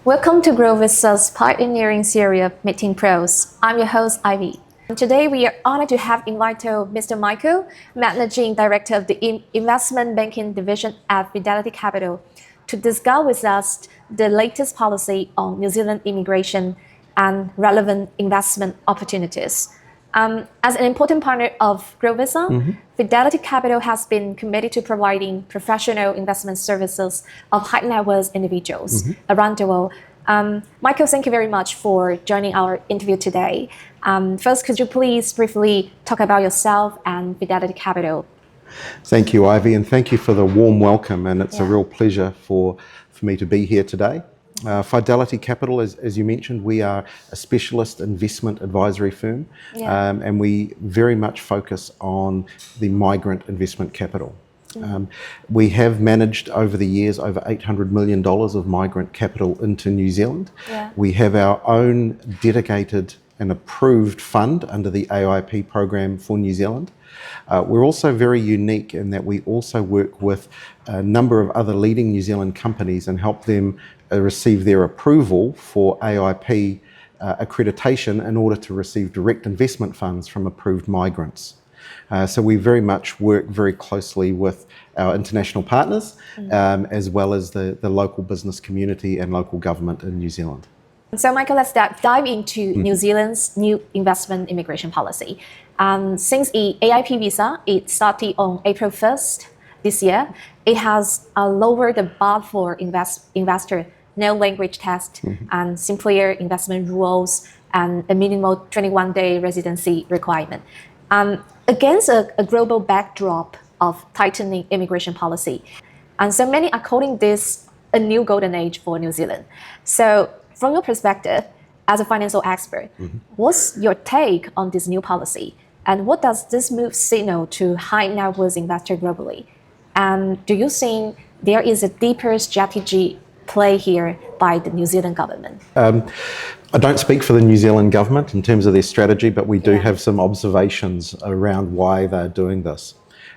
Welcome to Globevisa's pioneering series of Meeting Pros. I'm your host, Ivy. Today, we are honored to have invited Mr. Michael, Managing Director of the Investment Banking Division at Fidelity Capital, to discuss with us the latest policy on New Zealand immigration and relevant investment opportunities. As an important partner of Globevisa, Fidelity Capital has been committed to providing professional investment services of high net worth individuals around the world. Michael, thank you very much for joining our interview today. First, could you please briefly talk about yourself and Fidelity Capital? Thank you, Ivy, and thank you for the warm welcome. And it's a real pleasure for me to be here today. Fidelity Capital, as you mentioned, we are a specialist investment advisory firm, and we very much focus on the migrant investment capital. We have managed over the years over $800 million of migrant capital into New Zealand. We have our own dedicated and approved fund under the AIP program for New Zealand. We're also very unique in that we also work with a number of other leading New Zealand companies and help them receive their approval for AIP accreditation in order to receive direct investment funds from approved migrants. So we very much work very closely with our international partners, as well as the local business community and local government in New Zealand. So, Michael, let's dive into New Zealand's new investment immigration policy. Since the AIP visa, it started on April 1st this year, it has lowered the bar for investor, no language test, and simpler investment rules, and a minimum 21-day residency requirement. Against a global backdrop of tightening immigration policy. And so many are calling this a new golden age for New Zealand. So from your perspective, as a financial expert, what's your take on this new policy? And what does this move signal to high net worth investors globally? And do you think there is a deeper strategy play here by the New Zealand government? I don't speak for the New Zealand government in terms of their strategy, but we do have some observations around why they're doing this.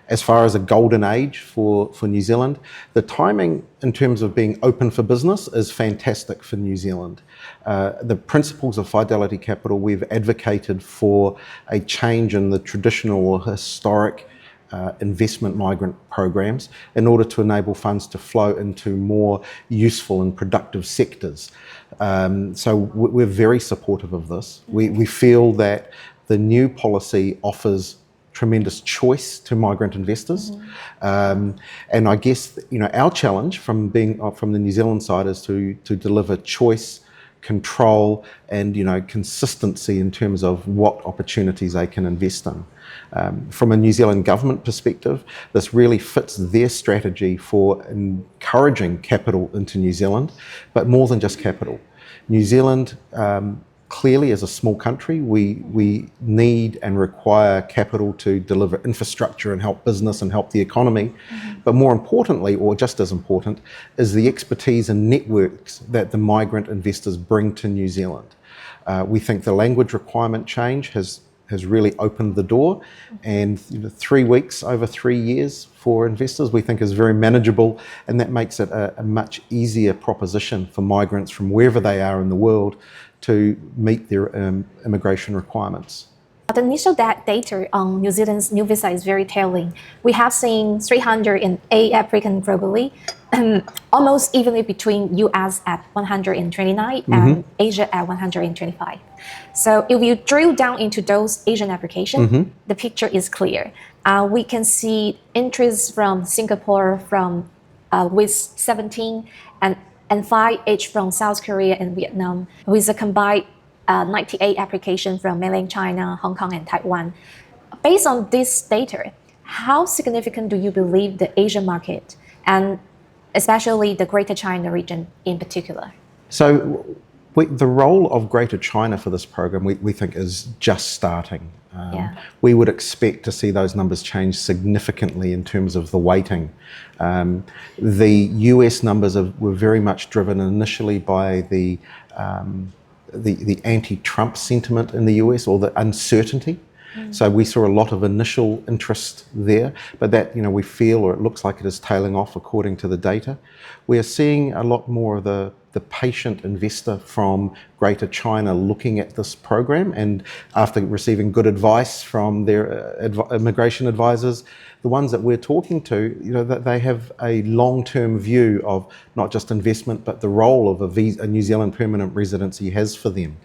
As far as a golden age for New Zealand, the timing in terms of being open for business is fantastic for New Zealand. The principles of Fidelity Capital, we've advocated for a change in the traditional or historic investment migrant programs in order to enable funds to flow into more useful and productive sectors. So we're very supportive of this. We feel that the new policy offers tremendous choice to migrant investors, and I guess our challenge from the New Zealand side is to deliver choice, control, and consistency in terms of what opportunities they can invest in. From a New Zealand government perspective, this really fits their strategy for encouraging capital into New Zealand, but more than just capital. New Zealand, clearly as a small country, we need and require capital to deliver infrastructure and help business and help the economy. But more importantly, or just as important, is the expertise and networks that the migrant investors bring to New Zealand. We think the language requirement change has really opened the door, and 3 weeks over 3 years for investors we think is very manageable, and that makes it a much easier proposition for migrants from wherever they are in the world to meet their immigration requirements. The initial data on New Zealand's new visa is very telling. We have seen 308 applicants globally, almost evenly between US at 129 and Asia at 125. So if you drill down into those Asian applications, the picture is clear. We can see interest from Singapore with 17 and 5 each from South Korea and Vietnam, with a combined 98 applications from mainland China, Hong Kong, and Taiwan. Based on this data, how significant do you believe the Asian market, and especially the Greater China region in particular? So the role of Greater China for this program, we think, is just starting. We would expect to see those numbers change significantly in terms of the weighting. The US numbers were very much driven initially by the anti-Trump sentiment in the US, or the uncertainty. So we saw a lot of initial interest there, but that we feel, or it looks like it is tailing off according to the data. We are seeing a lot more of the the patient investor from Greater China looking at this program, and after receiving good advice from their immigration advisors, the ones that we're talking to, that they have a long-term view of not just investment, but the role of a New Zealand permanent residency has for them.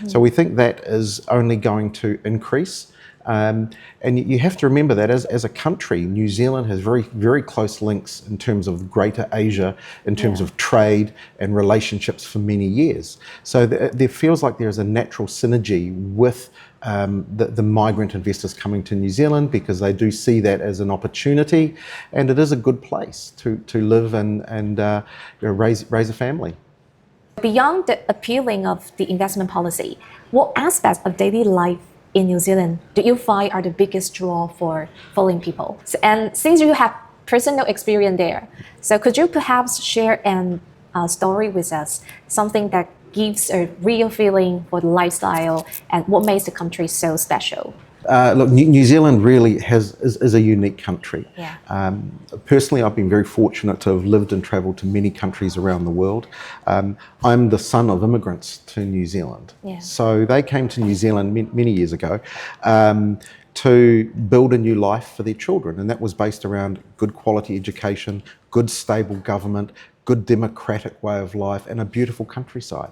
So we think that is only going to increase. And you have to remember that as a country, New Zealand has very, very close links in terms of Greater Asia, in terms of trade and relationships for many years. So there feels like there's a natural synergy with the migrant investors coming to New Zealand, because they do see that as an opportunity, and it is a good place to live and raise a family. Beyond the appealing of the investment policy, what aspects of daily life in New Zealand do you find are the biggest draw for foreign people? And since you have personal experience there, so could you perhaps share a story with us, something that gives a real feeling for the lifestyle and what makes the country so special? Look, New Zealand really is a unique country. Yeah. Personally, I've been very fortunate to have lived and travelled to many countries around the world. I'm the son of immigrants to New Zealand. Yeah. So they came to New Zealand many years ago to build a new life for their children, and that was based around good quality education, good stable government, good democratic way of life, and a beautiful countryside.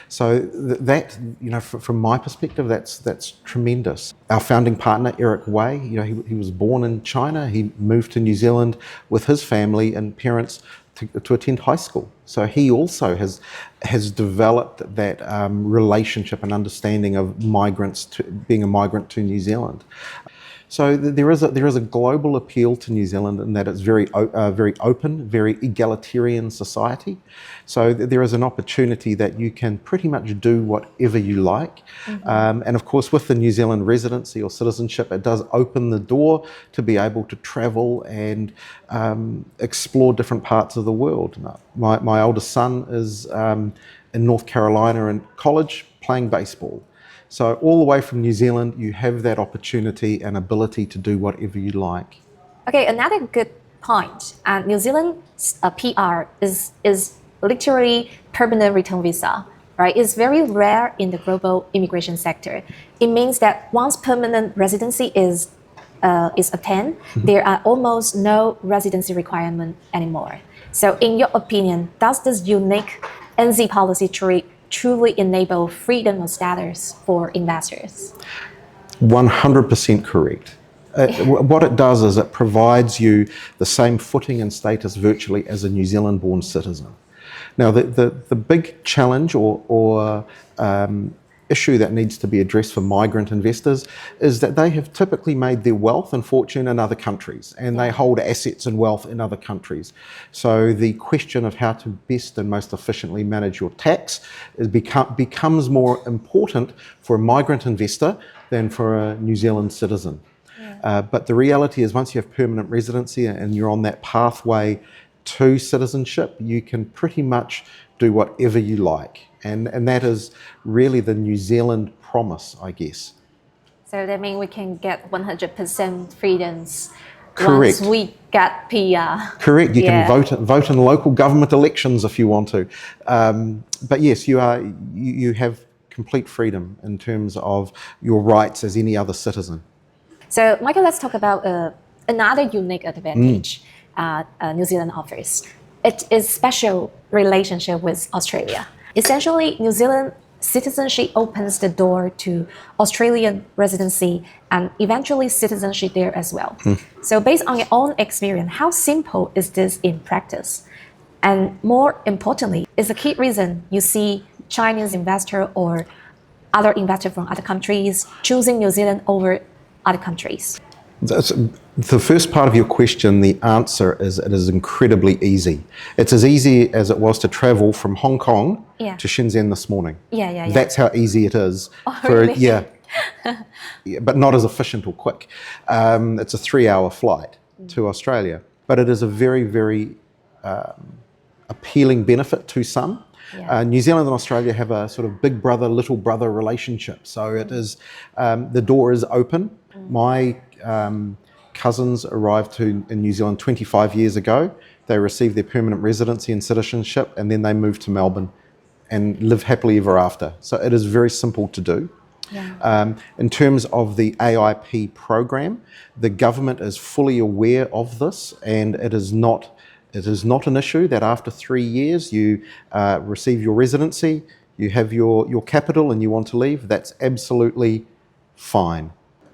So that, from my perspective, that's tremendous. Our founding partner, Eric Wei, he was born in China. He moved to New Zealand with his family and parents to attend high school. So he also has developed that relationship and understanding of being a migrant to New Zealand. So there is a global appeal to New Zealand in that it's very open, very egalitarian society. So there is an opportunity that you can pretty much do whatever you like. And of course, with the New Zealand residency or citizenship, it does open the door to be able to travel and explore different parts of the world. My oldest son is in North Carolina in college playing baseball. So all the way from New Zealand, you have that opportunity and ability to do whatever you like. Okay, another good point. New Zealand's PR is literally permanent return visa, right? It's very rare in the global immigration sector. It means that once permanent residency is attained, there are almost no residency requirement anymore. So in your opinion, does this unique NZ policy truly enable freedom of status for investors? 100% correct. What it does is it provides you the same footing and status virtually as a New Zealand-born citizen. Now, the big challenge or issue that needs to be addressed for migrant investors is that they have typically made their wealth and fortune in other countries, and they hold assets and wealth in other countries. So the question of how to best and most efficiently manage your tax becomes more important for a migrant investor than for a New Zealand citizen. Yeah. But the reality is, once you have permanent residency and you're on that pathway to citizenship, you can pretty much do whatever you like. And that is really the New Zealand promise, I guess. So that means we can get 100% freedoms. Correct. Once we get PR. Correct. You can vote in local government elections if you want to. But yes, you have complete freedom in terms of your rights as any other citizen. So Michael, let's talk about another unique advantage New Zealand offers. It is special relationship with Australia. Essentially, New Zealand citizenship opens the door to Australian residency and eventually citizenship there as well. So based on your own experience, how simple is this in practice? And more importantly, is the key reason you see Chinese investor or other investor from other countries choosing New Zealand over other countries? That's the first part of your question. The answer is it is incredibly easy. It's as easy as it was to travel from Hong Kong to Shenzhen this morning. Yeah. That's how easy it is. Oh, really? But not as efficient or quick. It's a 3-hour flight to Australia, but it is a very, very appealing benefit to some. Yeah. New Zealand and Australia have a sort of big brother, little brother relationship. So it is, the door is open. My cousins arrived in New Zealand 25 years ago. They received their permanent residency and citizenship, and then they moved to Melbourne and live happily ever after. So it is very simple to do. Yeah. In terms of the AIP program, the government is fully aware of this, and it is not an issue that after 3 years you receive your residency, you have your capital and you want to leave. That's absolutely fine.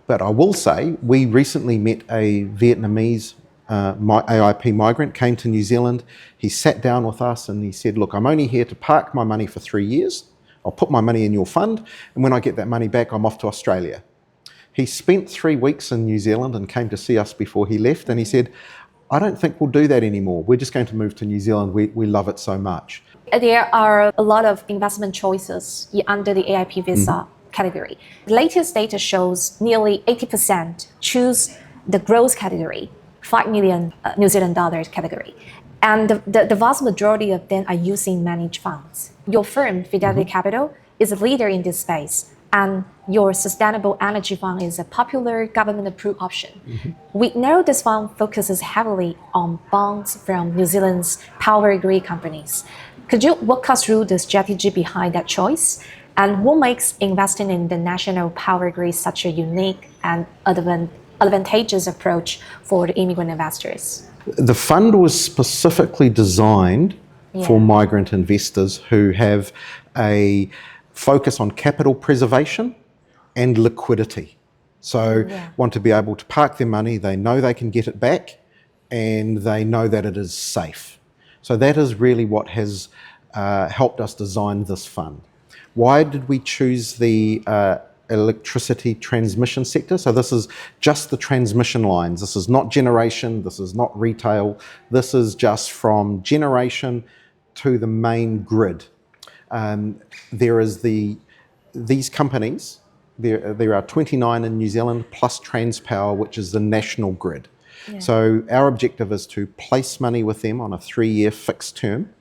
But I will say, we recently met a Vietnamese AIP migrant, came to New Zealand. He sat down with us and he said, look, I'm only here to park my money for 3 years. I'll put my money in your fund, and when I get that money back, I'm off to Australia. He spent 3 weeks in New Zealand and came to see us before he left, and he said, I don't think we'll do that anymore. We're just going to move to New Zealand. We love it so much. There are a lot of investment choices under the AIP visa category. The latest data shows nearly 80% choose the growth category, 5 million New Zealand dollars category. And the vast majority of them are using managed funds. Your firm, Fidelity Capital, is a leader in this space, and your sustainable energy fund is a popular government-approved option. We know this fund focuses heavily on bonds from New Zealand's power grid companies. Could you walk us through the strategy behind that choice? And what makes investing in the national power grid such a unique and advantageous approach for the immigrant investors? The fund was specifically designed for migrant investors who have a focus on capital preservation and liquidity. So want to be able to park their money, they know they can get it back, and they know that it is safe. So that is really what has helped us design this fund. Why did we choose the electricity transmission sector? So this is just the transmission lines. This is not generation, this is not retail. This is just from generation to the main grid. There is these companies, there are 29 in New Zealand, plus Transpower, which is the national grid. So our objective is to place money with them on a 3-year fixed term.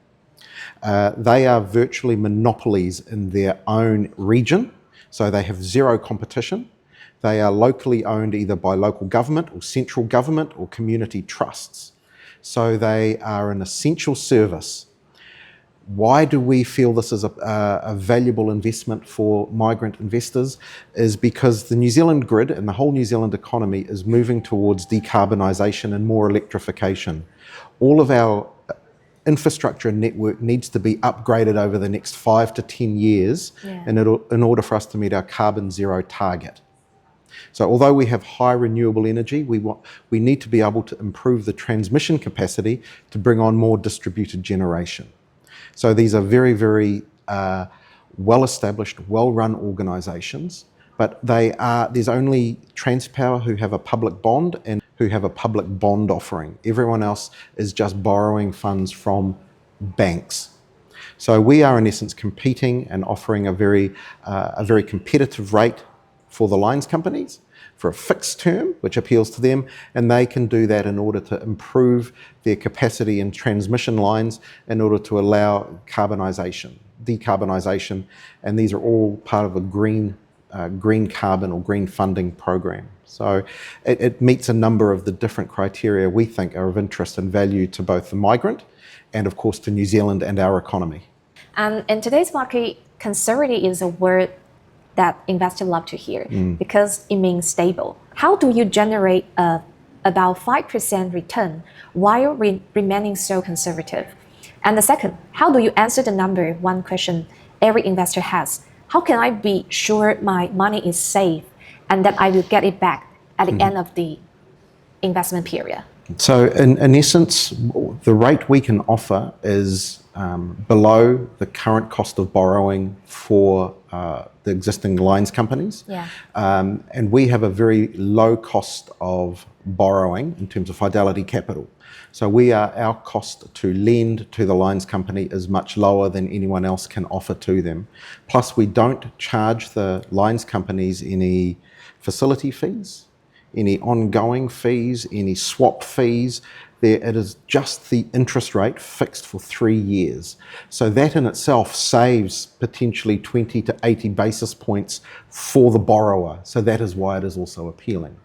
They are virtually monopolies in their own region, so they have zero competition. They are locally owned either by local government or central government or community trusts. So they are an essential service. Why do we feel this is a valuable investment for migrant investors? Is because the New Zealand grid and the whole New Zealand economy is moving towards decarbonisation and more electrification. All of our infrastructure and network needs to be upgraded over the next 5 to 10 years in order for us to meet our carbon zero target. So although we have high renewable energy, we need to be able to improve the transmission capacity to bring on more distributed generation. So these are very, very well-established, well-run organisations, but there's only Transpower who have a public bond and who have a public bond offering. Everyone else is just borrowing funds from banks. So we are in essence competing and offering a very competitive rate for the lines companies for a fixed term, which appeals to them, and they can do that in order to improve their capacity in transmission lines in order to allow decarbonisation, and these are all part of a green carbon or green funding program. So it meets a number of the different criteria we think are of interest and value to both the migrant and of course to New Zealand and our economy. And in today's market, conservative is a word that investors love to hear because it means stable. How do you generate about 5% return while remaining so conservative? And the second, how do you answer the number one question every investor has? How can I be sure my money is safe and that I will get it back at the end of the investment period? So in essence, the rate we can offer is below the current cost of borrowing for the existing lines companies. And we have a very low cost of borrowing in terms of Fidelity Capital. So our cost to lend to the lines company is much lower than anyone else can offer to them. Plus we don't charge the lines companies any facility fees, any ongoing fees, any swap fees. It is just the interest rate fixed for 3 years. So that in itself saves potentially 20 to 80 basis points for the borrower. So that is why it is also appealing.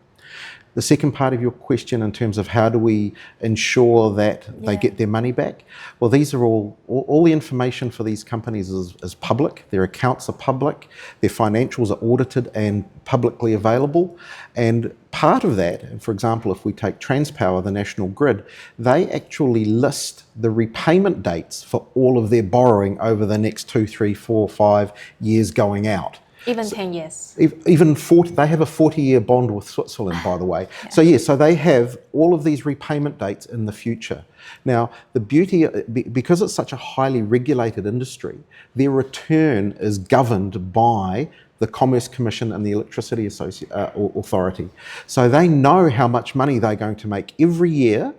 The second part of your question in terms of how do we ensure that they get their money back? Well, these are all the information for these companies is public. Their accounts are public. Their financials are audited and publicly available. And part of that, for example, if we take Transpower, the national grid, they actually list the repayment dates for all of their borrowing over the next 2, 3, 4, 5 years going out. Even 10 years. Even 40, they have a 40-year bond with Switzerland, by the way. So they have all of these repayment dates in the future. Now, the beauty, because it's such a highly regulated industry, their return is governed by the Commerce Commission and the Electricity Authority. So they know how much money they're going to make every year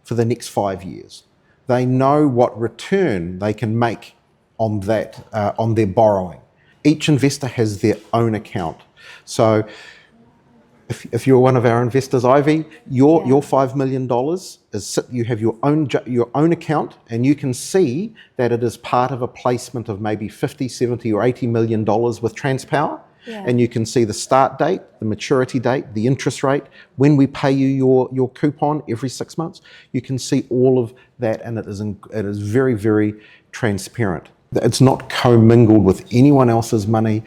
for the next 5 years. They know what return they can make on that, on their borrowing. Each investor has their own account. So if you're one of our investors, Ivy, your $5 million you have your own account, and you can see that it is part of a placement of maybe 50, 70 or $80 million with Transpower. And you can see the start date, the maturity date, the interest rate, when we pay you your coupon every 6 months. You can see all of that, and it is very, very transparent. It's not commingled with anyone else's money.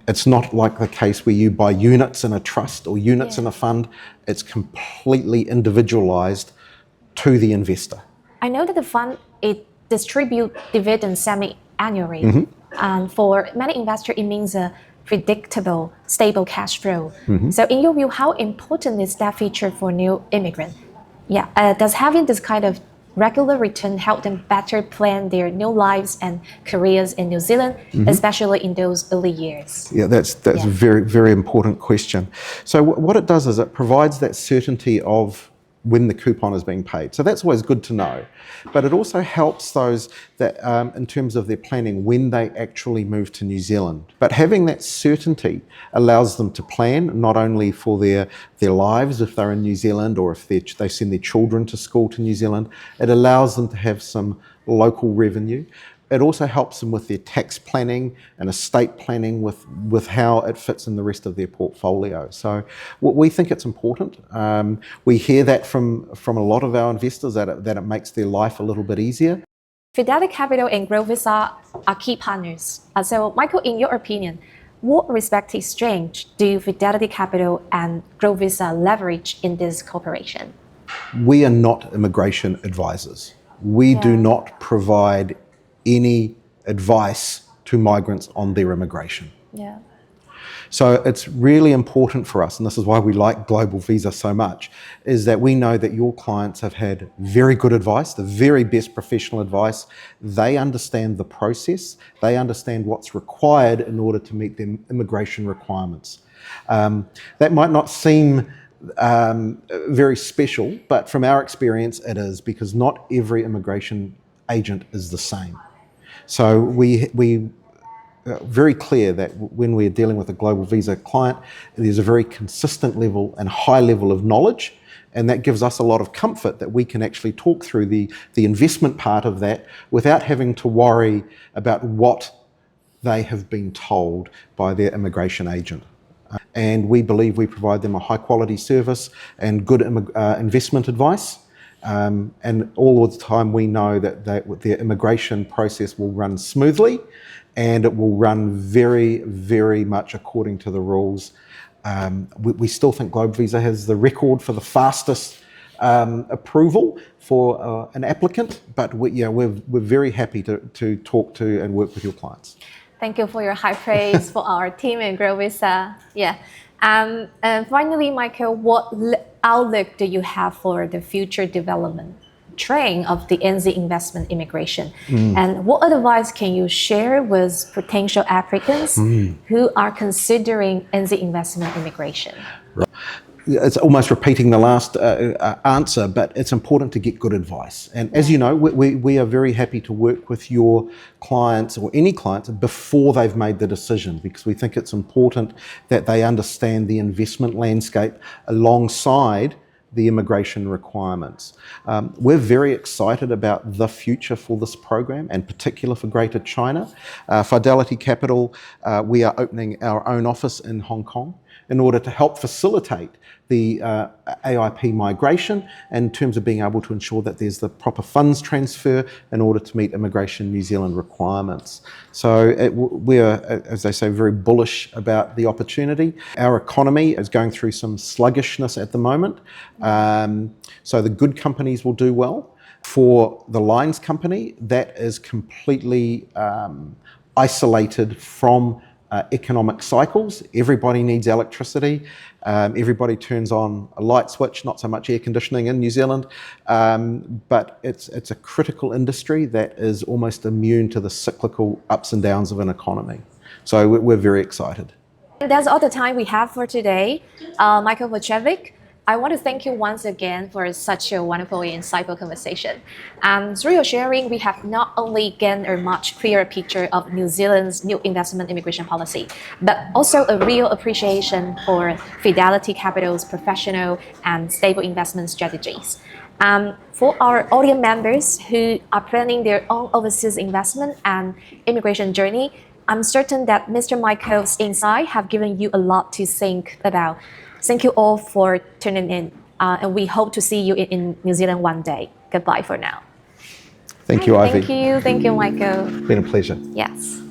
It's not like the case where you buy units in a trust or units in a fund. It's completely individualized to the investor. I know that the fund, it distributes dividends semi-annually. And for many investors, it means a predictable, stable cash flow. So in your view, how important is that feature for new immigrants? Does having this kind of regular return help them better plan their new lives and careers in New Zealand, especially in those early years? That's a very, very important question. So what it does is it provides that certainty of when the coupon is being paid. So that's always good to know. But it also helps those that in terms of their planning when they actually move to New Zealand. But having that certainty allows them to plan not only for their lives if they're in New Zealand, or if they send their children to school to New Zealand. It allows them to have some local revenue. It also helps them with their tax planning and estate planning with how it fits in the rest of their portfolio. So we think it's important. We hear that from a lot of our investors that it makes their life a little bit easier. Fidelity Capital and Globevisa are key partners. So Michael, in your opinion, what respective strengths do Fidelity Capital and Globevisa leverage in this cooperation? We are not immigration advisors. We do not provide any advice to migrants on their immigration. So it's really important for us, and this is why we like Globevisa so much, is that we know that your clients have had very good advice, the very best professional advice. They understand the process. They understand what's required in order to meet their immigration requirements. That might not seem very special, but from our experience it is, because not every immigration agent is the same. So we are very clear that when we're dealing with a Globevisa client, there's a very consistent level and high level of knowledge, and that gives us a lot of comfort that we can actually talk through the investment part of that without having to worry about what they have been told by their immigration agent. And we believe we provide them a high quality service and good investment advice. And all the time we know that their immigration process will run smoothly, and it will run very, very much according to the rules. We still think Globevisa has the record for the fastest approval for an applicant, but we're very happy to talk to and work with your clients. Thank you for your high praise for our team in Globevisa. And finally, Michael, what outlook do you have for the future development trend of the NZ investment immigration? And what advice can you share with potential applicants who are considering NZ investment immigration? It's almost repeating the last answer, but it's important to get good advice. And as you know, we are very happy to work with your clients or any clients before they've made the decision, because we think it's important that they understand the investment landscape alongside the immigration requirements. We're very excited about the future for this program, and particular for Greater China. Fidelity Capital, we are opening our own office in Hong Kong. in order to help facilitate the AIP migration, and in terms of being able to ensure that there's the proper funds transfer in order to meet Immigration New Zealand requirements. So we're, as they say, very bullish about the opportunity. Our economy is going through some sluggishness at the moment, so the good companies will do well. For the lines company, that is completely isolated from economic cycles. Everybody needs electricity. Everybody turns on a light switch, not so much air conditioning in New Zealand, but it's a critical industry that is almost immune to the cyclical ups and downs of an economy. So we're very excited. That's all the time we have for today. Michael Vukcevic, I want to thank you once again for such a wonderful and insightful conversation. Through your sharing, we have not only gained a much clearer picture of New Zealand's new investment immigration policy, but also a real appreciation for Fidelity Capital's professional and stable investment strategies. For our audience members who are planning their own overseas investment and immigration journey, I'm certain that Mr. Michael's insight have given you a lot to think about. Thank you all for tuning in, and we hope to see you in New Zealand one day. Goodbye for now. Thank you, Ivy. Thank you, Michael. It's been a pleasure. Yes.